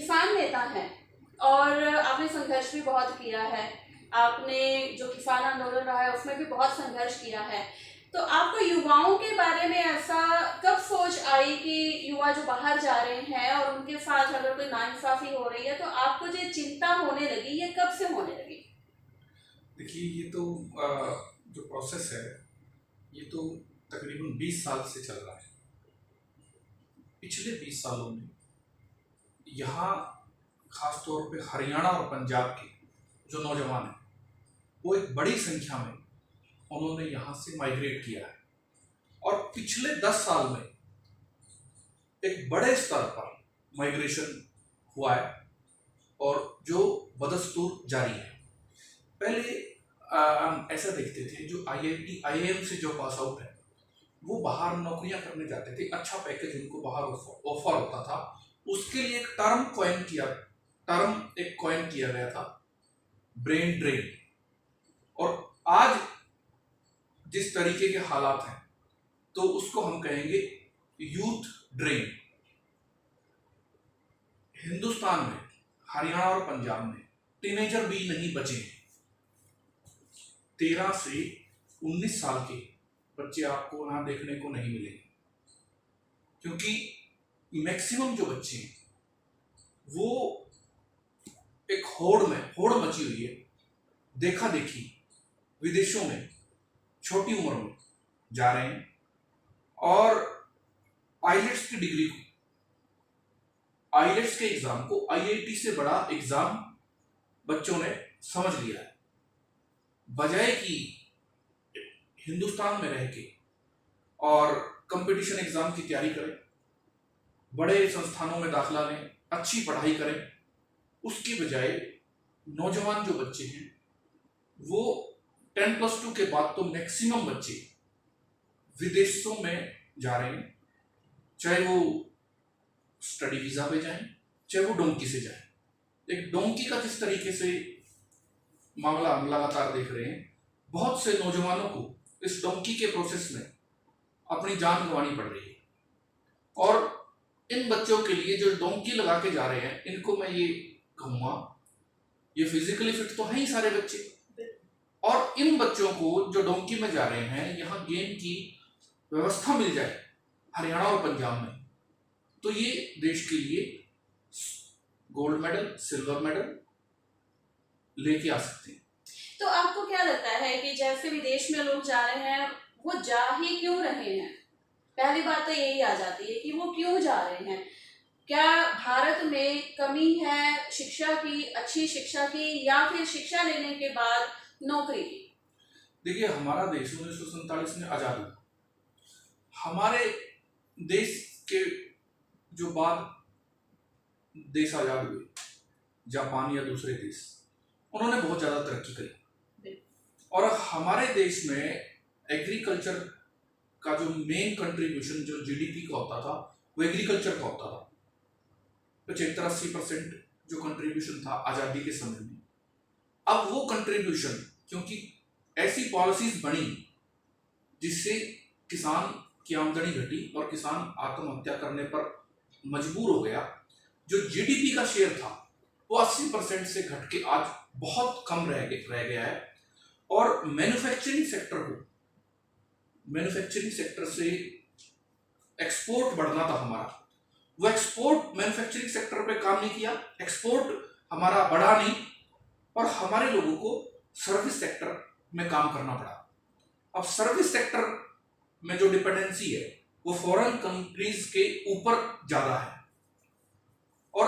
किसान नेता हैं और आपने संघर्ष भी बहुत किया है। आपने जो किसान आंदोलन रहा है उसमें भी बहुत संघर्ष किया है। तो आपको युवाओं के बारे में ऐसा कब सोच आई कि युवा जो बाहर जा रहे हैं और उनके साथ अगर कोई नाइंसाफी हो रही है तो आपको जो चिंता होने लगी, ये कब से होने लगी? देखिए, ये तो जो प्रोसेस है ये तो तकरीबन 20 साल से चल रहा है। पिछले 20 सालों में यहाँ खास तौर पे हरियाणा और पंजाब के जो नौजवान हैं वो एक बड़ी संख्या में उन्होंने यहाँ से माइग्रेट किया है और पिछले 10 साल में एक बड़े स्तर पर माइग्रेशन हुआ है और जो बदस्तूर जारी है। पहले हम ऐसा देखते थे, जो IIT IIM से जो पास आउट है वो बाहर नौकरियां करने जाते थे, अच्छा पैकेज उनको बाहर ऑफर होता था। उसके लिए एक टर्म कॉइन किया गया था, ब्रेन ड्रेन। और आज जिस तरीके के हालात हैं तो उसको हम कहेंगे यूथ ड्रेन। हिंदुस्तान में हरियाणा और पंजाब में टीनेजर भी नहीं बचे। 13 से 19 साल के बच्चे आपको वहां देखने को नहीं मिलेंगे, क्योंकि मैक्सिमम जो बच्चे हैं वो एक होड़ मची हुई है, देखा देखी विदेशों में छोटी उम्र में जा रहे हैं और आईलेट्स की डिग्री को, आईलेट्स के एग्जाम को IIT से बड़ा एग्जाम बच्चों ने समझ लिया है। बजाय कि हिंदुस्तान में रह के और कंपटीशन एग्जाम की तैयारी करें, बड़े संस्थानों में दाखिला लें, अच्छी पढ़ाई करें, उसकी बजाय नौजवान जो बच्चे हैं वो 10+2 के बाद तो मैक्सिमम बच्चे विदेशों में जा रहे हैं, चाहे वो स्टडी वीजा पे जाएं, चाहे वो डोंकी से जाएं। एक डोंकी का किस तरीके से मामला हम लगातार देख रहे हैं, बहुत से नौजवानों को इस डोंकी के प्रोसेस में अपनी जान गंवानी पड़ रही है। और इन बच्चों के लिए जो डोंकी लगा के जा रहे हैं, इनको मैं ये कहूँगा, ये फिजिकली फिट तो है ही सारे बच्चे, और इन बच्चों को जो डोंकी में जा रहे हैं, यहाँ गेम की व्यवस्था मिल जाए हरियाणा और पंजाब में, तो ये देश के लिए गोल्ड मेडल, सिल्वर मेडल लेके आ सकते हैं। तो आपको क्या लगता है कि जैसे विदेश में लोग जा रहे हैं, वो जा ही क्यों रहे हैं? पहली बात तो यही आ जाती है कि वो क्यों जा रहे हैं। क्या भारत में कमी है शिक्षा की, अच्छी शिक्षा की, या फिर शिक्षा लेने के बाद नौकरी की? देखिए, हमारा देश 1947 में आजाद हुआ। हमारे देश के जो बाद देश आजाद हुए, जापान या दूसरे देश, उन्होंने बहुत ज्यादा तरक्की करी और हमारे देश में एग्रीकल्चर का जो मेन कंट्रीब्यूशन जो GDP का होता था वो एग्रीकल्चर का होता था। 75-80% जो कंट्रीब्यूशन था आजादी के समय में, अब वो कंट्रीब्यूशन, क्योंकि ऐसी पॉलिसीज बनी जिससे किसान की आमदनी घटी और किसान आत्महत्या करने पर मजबूर हो गया, जो GDP का शेयर था वो 80% से घट के आज बहुत कम रह गया है। और मैन्युफैक्चरिंग सेक्टर से एक्सपोर्ट बढ़ना था हमारा, वो एक्सपोर्ट मैन्युफैक्चरिंग सेक्टर पे काम नहीं किया, एक्सपोर्ट हमारा बढ़ा नहीं, और हमारे लोगों को सर्विस सेक्टर में काम करना पड़ा। अब सर्विस सेक्टर में जो डिपेंडेंसी है वो फॉरेन कंट्रीज के ऊपर ज्यादा है। और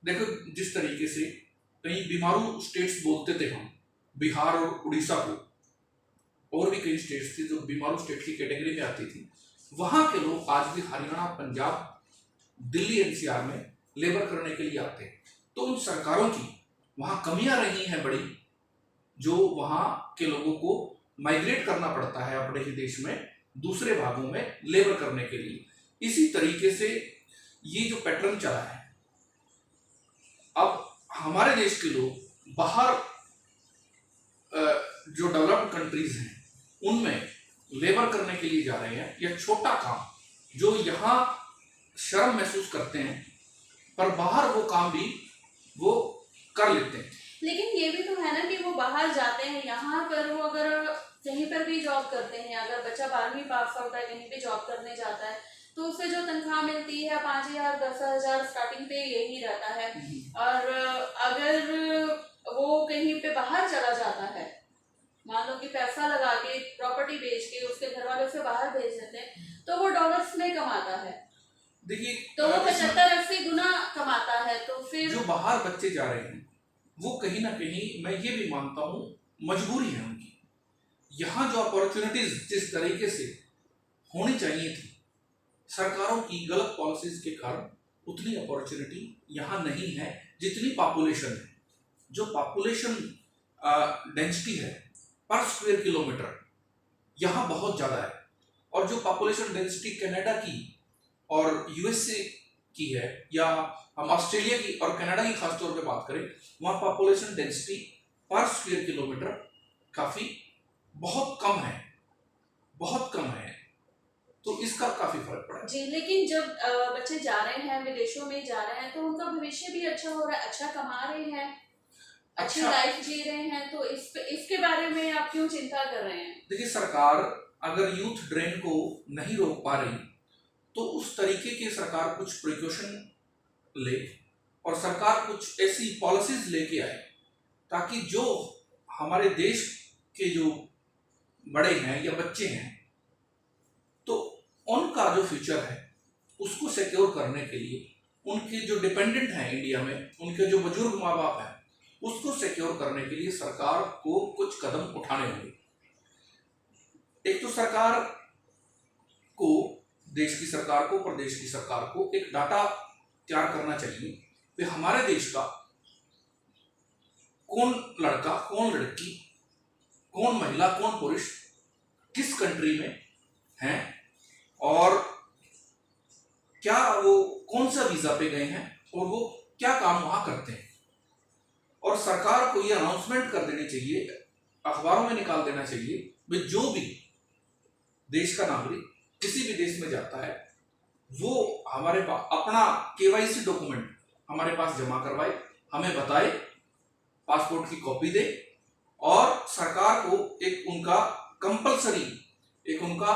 देखो, जिस तरीके से कई बीमारू स्टेट्स बोलते थे हम, बिहार और उड़ीसा को, और भी कई स्टेट्स थी जो बीमारू स्टेट की कैटेगरी में आती थी, वहां के लोग आज भी हरियाणा, पंजाब, दिल्ली NCR में लेबर करने के लिए आते हैं। तो उन सरकारों की वहां कमियां रही हैं बड़ी, जो वहां के लोगों को माइग्रेट करना पड़ता है अपने ही देश में दूसरे भागों में लेबर करने के लिए। इसी तरीके से ये जो पैटर्न चला है, अब हमारे देश के लोग बाहर जो डेवलप्ड कंट्रीज हैं उनमें लेबर करने के लिए जा रहे हैं, या छोटा काम जो यहाँ शर्म महसूस करते हैं पर बाहर वो काम भी वो कर लेते हैं। लेकिन ये भी तो है ना कि वो बाहर जाते हैं, यहाँ पर वो अगर कहीं पर भी जॉब करते हैं, अगर बच्चा 12वीं पास आउट है, कहीं पे जॉब करने जाता है, तो उसे जो तनख्वाह मिलती है 5,000 10,000 स्टार्टिंग पे यही रहता है। और अगर वो कहीं पे बाहर चला जाता है, मान लो कि पैसा लगा के प्रॉपर्टी बेच के उसके घर वाले उसे बाहर भेज देते हैं, तो वो डॉलर्स में कमाता है। देखिए, तो वो 75-80 गुना कमाता है। तो फिर जो बाहर बच्चे जा रहे हैं वो कहीं ना कहीं, मैं ये भी मानता हूँ, मजबूरी है उनकी। यहाँ जो अपॉर्चुनिटीज जिस तरीके से होनी चाहिए थी, सरकारों की गलत पॉलिसीज के कारण उतनी अपॉर्चुनिटी यहाँ नहीं है जितनी पॉपुलेशन है। जो पॉपुलेशन डेंसिटी है पर स्क्वायर किलोमीटर यहाँ बहुत ज़्यादा है, और जो पॉपुलेशन डेंसिटी कनाडा की और यूएसए की है, या हम ऑस्ट्रेलिया की और कनाडा की खासतौर पे बात करें, वहाँ पॉपुलेशन डेंसिटी पर स्क्वायर किलोमीटर काफ़ी बहुत कम है, बहुत कम है। तो इसका काफ़ी फर्क पड़ा जी। लेकिन जब बच्चे जा रहे हैं, विदेशों में जा रहे हैं, तो उनका भविष्य भी अच्छा हो रहा है, अच्छा कमा रहे हैं, अच्छी लाइफ जी रहे हैं, तो इसके बारे में आप क्यों चिंता कर रहे हैं? देखिए, सरकार अगर यूथ ड्रेन को नहीं रोक पा रही तो उस तरीके की सरकार कुछ प्रिकॉशन ले, और सरकार कुछ ऐसी पॉलिसीज लेके आए ताकि जो हमारे देश के जो बड़े हैं या बच्चे हैं, तो उनका जो फ्यूचर है उसको सिक्योर करने के लिए, उनके जो डिपेंडेंट हैं इंडिया में, उनके जो बुजुर्ग माँ बाप हैं, उसको सिक्योर करने के लिए सरकार को कुछ कदम उठाने होंगे। एक तो सरकार को, देश की सरकार को, प्रदेश की सरकार को एक डाटा तैयार करना चाहिए कि हमारे देश का कौन लड़का, कौन लड़की, कौन महिला, कौन पुरुष किस कंट्री में हैं, और क्या वो कौन सा वीजा पे गए हैं, और वो क्या काम वहां करते हैं। और सरकार को ये अनाउंसमेंट कर देनी चाहिए, अखबारों में निकाल देना चाहिए कि जो भी देश का नागरिक किसी भी देश में जाता है वो हमारे पास अपना केवाईसी डॉक्यूमेंट हमारे पास जमा करवाए, हमें बताए, पासपोर्ट की कॉपी दे, और सरकार को एक उनका कंपलसरी एक उनका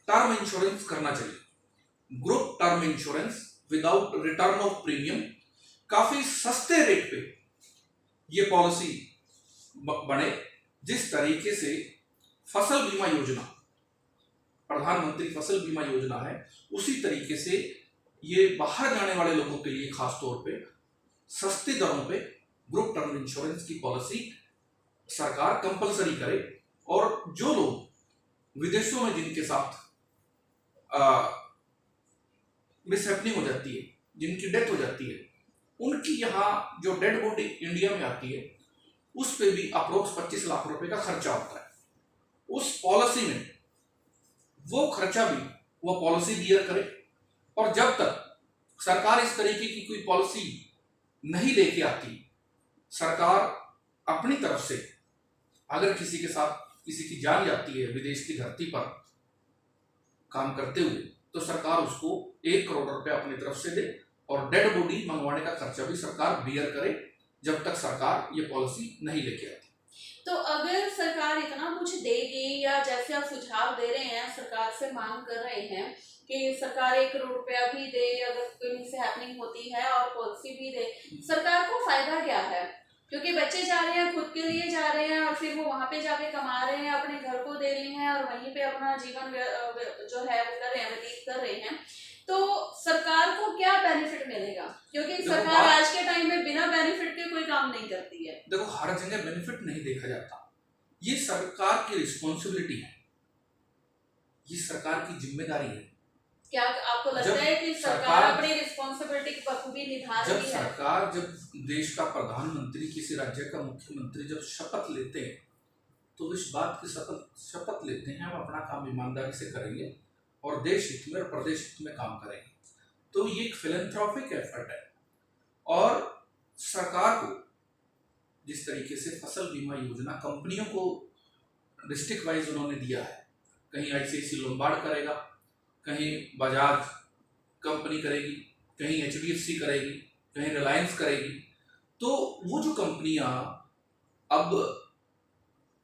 टर्म इंश्योरेंस करना चाहिए, group term insurance without return of premium. काफी सस्ते रेट पे ये पॉलिसी बने, जिस तरीके से फसल बीमा योजना, प्रधानमंत्री फसल बीमा योजना है, उसी तरीके से ये बाहर जाने वाले लोगों के लिए खास तौर पे सस्ती दरों पे ग्रुप टर्म इंश्योरेंस की पॉलिसी सरकार कंपलसरी करे। और जो लोग विदेशों में जिनके साथ मिसहैपनिंग हो जाती है, जिनकी डेथ हो जाती है, उनकी यहाँ जो डेड बॉडी इंडिया में आती है उस पे भी अप्रोक्स 25 लाख रुपए का खर्चा होता है। उस पॉलिसी में वो खर्चा भी वो पॉलिसी बियर करे, और जब तक सरकार इस तरीके की कोई पॉलिसी नहीं लेके आती, सरकार अपनी तरफ से अगर किसी के साथ किसी की जान जाती है विदेश की धरती पर काम करते हुए, तो सरकार उसको 1 करोड़ रुपए अपनी तरफ से दे, और डेड बॉडी मंगवाने का खर्चा भी सरकार बियर करे, जब तक सरकार ये पॉलिसी नहीं लेके आती। तो अगर सरकार इतना कुछ देगी, या जैसे आप सुझाव दे रहे हैं, सरकार से मांग कर रहे हैं कि सरकार 1 करोड़ रुपया भी दे अगर कोई से हैपनिंग होती है, और पॉलिसी भी दे, सरकार को फायदा क्या है? क्योंकि बच्चे जा रहे हैं, खुद के लिए जा रहे हैं, और फिर वो वहां पे जाके कमा रहे हैं, अपने घर को दे रहे हैं, और वहीं पे अपना जीवन जो है वो कर रहे हैं, व्यतीत कर रहे हैं। तो सरकार को क्या बेनिफिट मिलेगा? क्योंकि सरकार आज के टाइम में बिना बेनिफिट के कोई काम नहीं करती है। देखो, हर जगह बेनिफिट नहीं देखा जाता, ये सरकार की रिस्पॉन्सिबिलिटी है, ये सरकार की जिम्मेदारी है। क्या आपको लगता है कि सरकार अपनी रिस्पॉन्सिबिलिटी बखूबी निभा रही है? जब सरकार, जब देश का प्रधानमंत्री, किसी राज्य का मुख्यमंत्री जब शपथ लेते हैं, तो इस बात की शपथ लेते हैं हम अपना काम ईमानदारी से करेंगे और देश हित में और प्रदेश हित में काम करेंगे। तो ये एक फिलैंथ्रोपिक एफर्ट है। और सरकार को जिस तरीके से फसल बीमा योजना कंपनियों को डिस्ट्रिक्ट वाइज उन्होंने दिया है, कहीं आईसीआईसी लोम्बार्ड करेगा, कहीं बजाज कंपनी करेगी, कहीं HDFC करेगी, कहीं रिलायंस करेगी। तो वो जो कंपनियां अब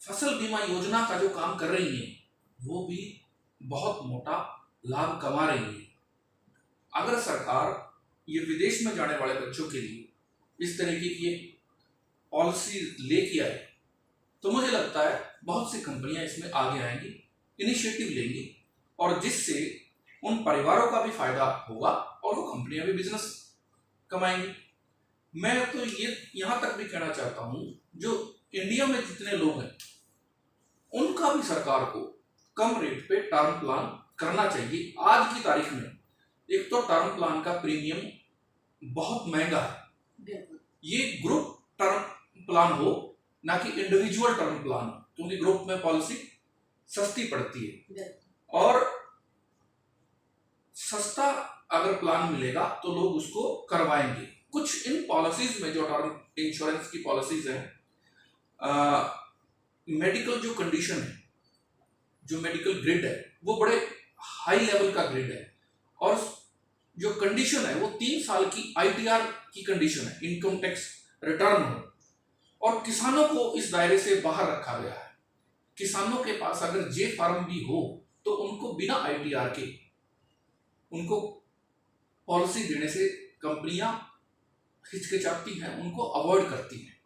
फसल बीमा योजना का जो काम कर रही हैं वो भी बहुत मोटा लाभ कमा रही है। अगर सरकार ये विदेश में जाने वाले बच्चों के लिए इस तरीके की पॉलिसी लेके आए तो मुझे लगता है बहुत सी कंपनियां इसमें आगे आएंगी, इनिशिएटिव लेंगी, और जिससे उन परिवारों का भी फायदा होगा और वो कंपनियां भी बिजनेस कमाएंगी। मैं तो ये यहाँ तक भी कहना चाहता हूँ, जो इंडिया में जितने लोग हैं उनका भी सरकार को कम रेट पे टर्म प्लान करना चाहिए। आज की तारीख में एक तो टर्म प्लान का प्रीमियम बहुत महंगा है, ये ग्रुप टर्म प्लान हो ना कि इंडिविजुअल टर्म प्लान हो, क्योंकि ग्रुप में पॉलिसी सस्ती पड़ती है और सस्ता अगर प्लान मिलेगा तो लोग उसको करवाएंगे। कुछ इन पॉलिसीज में जो टर्म इंश्योरेंस की पॉलिसीज हैं, मेडिकल जो कंडीशन है, जो मेडिकल ग्रिड है वो बड़े हाई लेवल का ग्रिड है, और जो कंडीशन है वो 3 साल की ITR की कंडीशन है, इनकम टैक्स रिटर्न हो, और किसानों को इस दायरे से बाहर रखा गया है। किसानों के पास अगर जे फार्म भी हो तो उनको बिना ITR के उनको पॉलिसी देने से कंपनियां हिचकिचाती हैं, उनको अवॉइड करती हैं।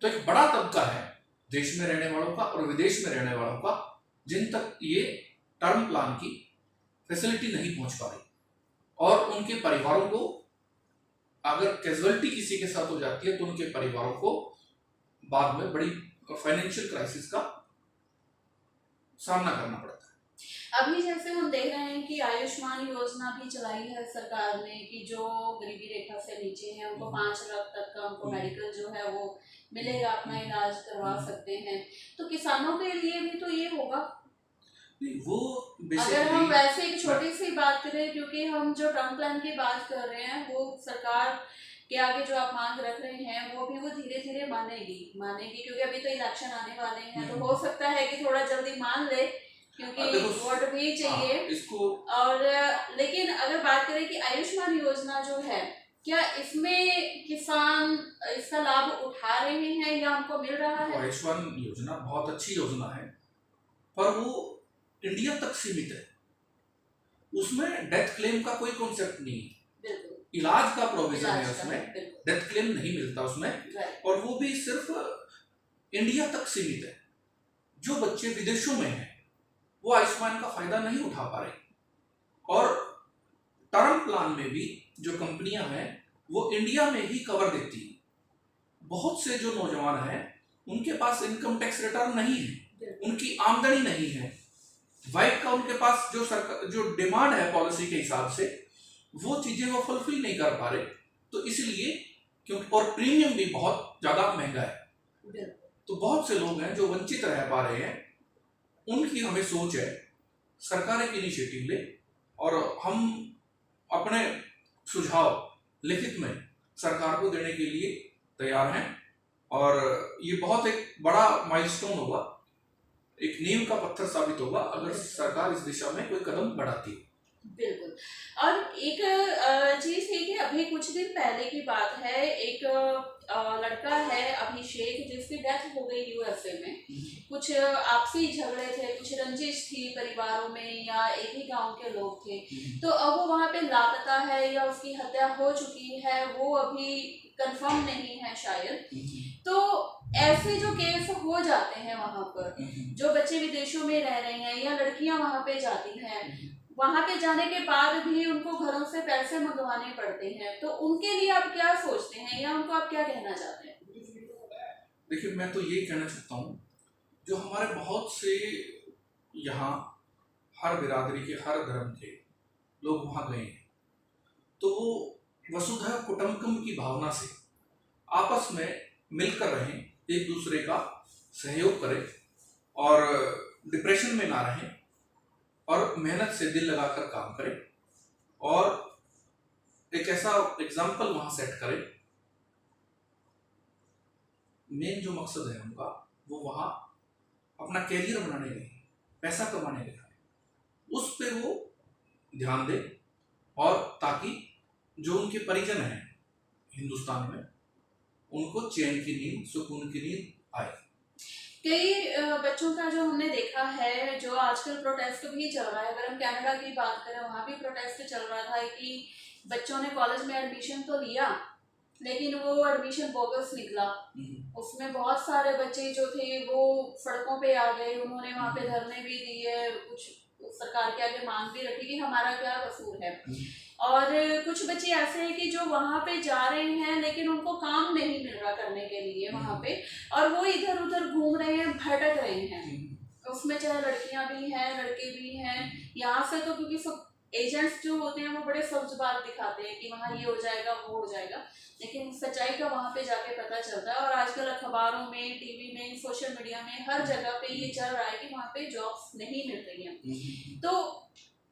तो एक बड़ा तबका है देश में रहने वालों का और विदेश में रहने वालों का जिन तक ये टर्म प्लान की फैसिलिटी नहीं पहुंच पा रही, और उनके परिवारों को अगर कैजुअलिटी किसी के साथ हो जाती है तो उनके परिवारों को बाद में बड़ी फाइनेंशियल क्राइसिस का सामना करना पड़ता है। अभी जैसे हम देख रहे हैं कि आयुष्मान योजना भी चलाई है सरकार ने कि जो गरीबी रेखा से नीचे हैं उनको 5 लाख तक का उनको मेडिकल जो है वो मिलेगा, अपना इलाज करवा सकते हैं। तो किसानों के लिए भी तो ये होगा। वो अगर हम वैसे एक छोटी सी बात करें, क्योंकि हम जो टर्म प्लान की बात कर रहे हैं वो सरकार के आगे जो आप मांग रख रहे हैं वो धीरे धीरे मानेगी, क्योंकि अभी तो इलेक्शन आने वाले हैं, तो हो सकता है कि थोड़ा जल्दी मान ले, क्योंकि वोट भी चाहिए इसको। और लेकिन अगर बात करें कि आयुष्मान योजना जो है, क्या इसमें किसान इसका लाभ उठा रहे हैं या उनको मिल रहा है? आयुष्मान योजना बहुत अच्छी योजना है, पर वो इंडिया तक सीमित है, उसमें डेथ क्लेम का कोई कॉन्सेप्ट नहीं है। इलाज का प्रोविजन है उसमें, डेथ क्लेम नहीं मिलता उसमें, और वो भी सिर्फ इंडिया तक सीमित है। जो बच्चे विदेशों में हैं वो आयुष्मान का फायदा नहीं उठा पा रहे, और टर्म प्लान में भी जो कंपनियां हैं वो इंडिया में ही कवर देती है। बहुत से जो नौजवान हैं उनके पास इनकम टैक्स रिटर्न नहीं है, उनकी आमदनी नहीं है, वाइफ का उनके पास जो सरकार जो डिमांड है पॉलिसी के हिसाब से वो चीजें वो फुलफिल नहीं कर पा रहे। तो इसलिए क्योंकि और प्रीमियम भी बहुत ज्यादा महंगा है, तो बहुत से लोग हैं जो वंचित रह पा रहे हैं। उनकी हमें सोच है सरकार एक इनिशिएटिव ले, और हम अपने सुझाव लिखित में सरकार को देने के लिए तैयार हैं, और ये बहुत एक बड़ा माइलस्टोन होगा, एक नींव का पत्थर साबित होगा अगर सरकार इस दिशा में कोई कदम बढ़ाती है। बिल्कुल। और एक चीज थी कि अभी कुछ दिन पहले की बात है, एक लड़का है अभिषेक जिसकी डेथ हो गई USA में। कुछ आपसी झगड़े थे, कुछ रंजिश थी परिवारों में, या एक ही गांव के लोग थे, तो अब वो वहाँ पे लापता है या उसकी हत्या हो चुकी है वो अभी कंफर्म नहीं है शायद। तो ऐसे जो केस हो जाते हैं वहाँ पर, जो बच्चे विदेशों में रह रहे हैं या लड़कियां वहाँ पे जाती हैं, वहां पे जाने के बाद भी उनको घरों से पैसे मंगवाने पड़ते हैं, तो उनके लिए आप क्या सोचते हैं या उनको आप क्या कहना चाहते हैं? देखिए, मैं तो ये कहना चाहता हूँ, जो हमारे बहुत से यहाँ हर बिरादरी के हर धर्म के लोग वहाँ गए हैं, तो वो वसुधैव कुटुम्बकम की भावना से आपस में मिलकर रहें, एक दूसरे का सहयोग करें और डिप्रेशन में ना रहें, और मेहनत से दिल लगाकर काम करें, और एक ऐसा एग्जाम्पल वहां सेट करें। मेन जो मकसद है उनका वो वहां अपना कैरियर बनाने गए, पैसा कमाने गए, उस पे वो ध्यान दें, और ताकि जो उनके परिजन हैं हिंदुस्तान में, उनको चैन की नींद, सुकून की नींद आए। कई बच्चों का जो हमने देखा है, जो आजकल प्रोटेस्ट भी चल रहा है, अगर हम कनाडा की बात करें वहाँ भी प्रोटेस्ट चल रहा था कि बच्चों ने कॉलेज में एडमिशन तो लिया लेकिन वो एडमिशन बोगस निकला। उसमें बहुत सारे बच्चे जो थे वो सड़कों पे आ गए, उन्होंने वहाँ पे धरने भी दिए, कुछ सरकार के आगे मांग भी रखी कि हमारा क्या कसूर है। और कुछ बच्चे ऐसे हैं कि जो वहाँ पे जा रहे हैं लेकिन उनको काम नहीं मिल रहा करने के लिए वहाँ पे, और वो इधर उधर घूम रहे हैं, भटक रहे हैं। उसमें चाहे लड़कियां भी हैं, लड़के भी हैं। यहाँ से तो क्योंकि सब एजेंट्स जो होते हैं वो बड़े सब्ज बात दिखाते हैं कि वहाँ ये हो जाएगा वो हो जाएगा, लेकिन सच्चाई का वहाँ पे जाके पता चलता है। और आजकल अखबारों में, टीवी में, सोशल मीडिया में, हर जगह पे ये चल रहा है कि वहाँ पे जॉब्स नहीं मिल रही हैं। तो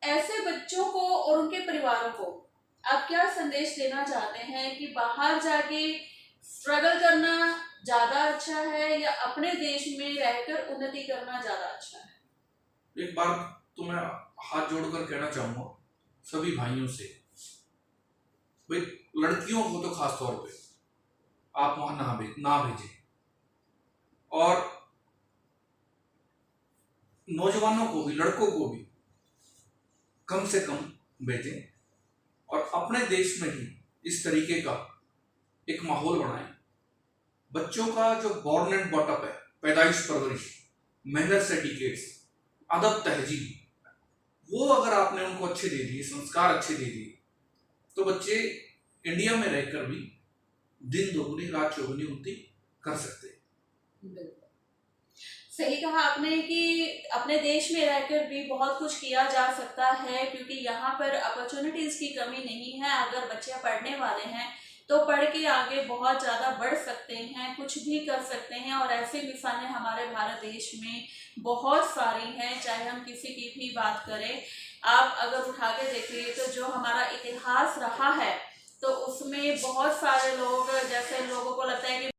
ऐसे बच्चों को और उनके परिवारों को आप क्या संदेश देना चाहते हैं कि बाहर जाके स्ट्रगल करना ज्यादा अच्छा है या अपने देश में रहकर उन्नति करना ज्यादा अच्छा है? एक बार तो मैं हाथ जोड़कर कहना चाहूंगा सभी भाइयों से, भाई लड़कियों को तो खास तौर पे आप वहां ना भेजें, और नौजवानों को भी, लड़कों को भी कम से कम भेजें, और अपने देश में ही इस तरीके का एक माहौल बनाएं। बच्चों का जो बॉर्न एंड बॉटअप है, पैदाइश परवरिश, मैनर्स एटिकेट्स, अदब तहजीब, वो अगर आपने उनको अच्छे दे दिए, संस्कार अच्छे दे दिए, तो बच्चे इंडिया में रहकर भी दिन दोगुनी रात चौगुनी उन्नति कर सकते हैं। सही कहा आपने कि अपने देश में रहकर भी बहुत कुछ किया जा सकता है, क्योंकि यहाँ पर अपॉर्चुनिटीज की कमी नहीं है। अगर बच्चे पढ़ने वाले हैं तो पढ़ के आगे बहुत ज़्यादा बढ़ सकते हैं, कुछ भी कर सकते हैं। और ऐसी मिसालें हमारे भारत देश में बहुत सारी हैं, चाहे हम किसी की भी बात करें। आप अगर उठा के देखिए तो जो हमारा इतिहास रहा है तो उसमें बहुत सारे लोग, जैसे लोगों को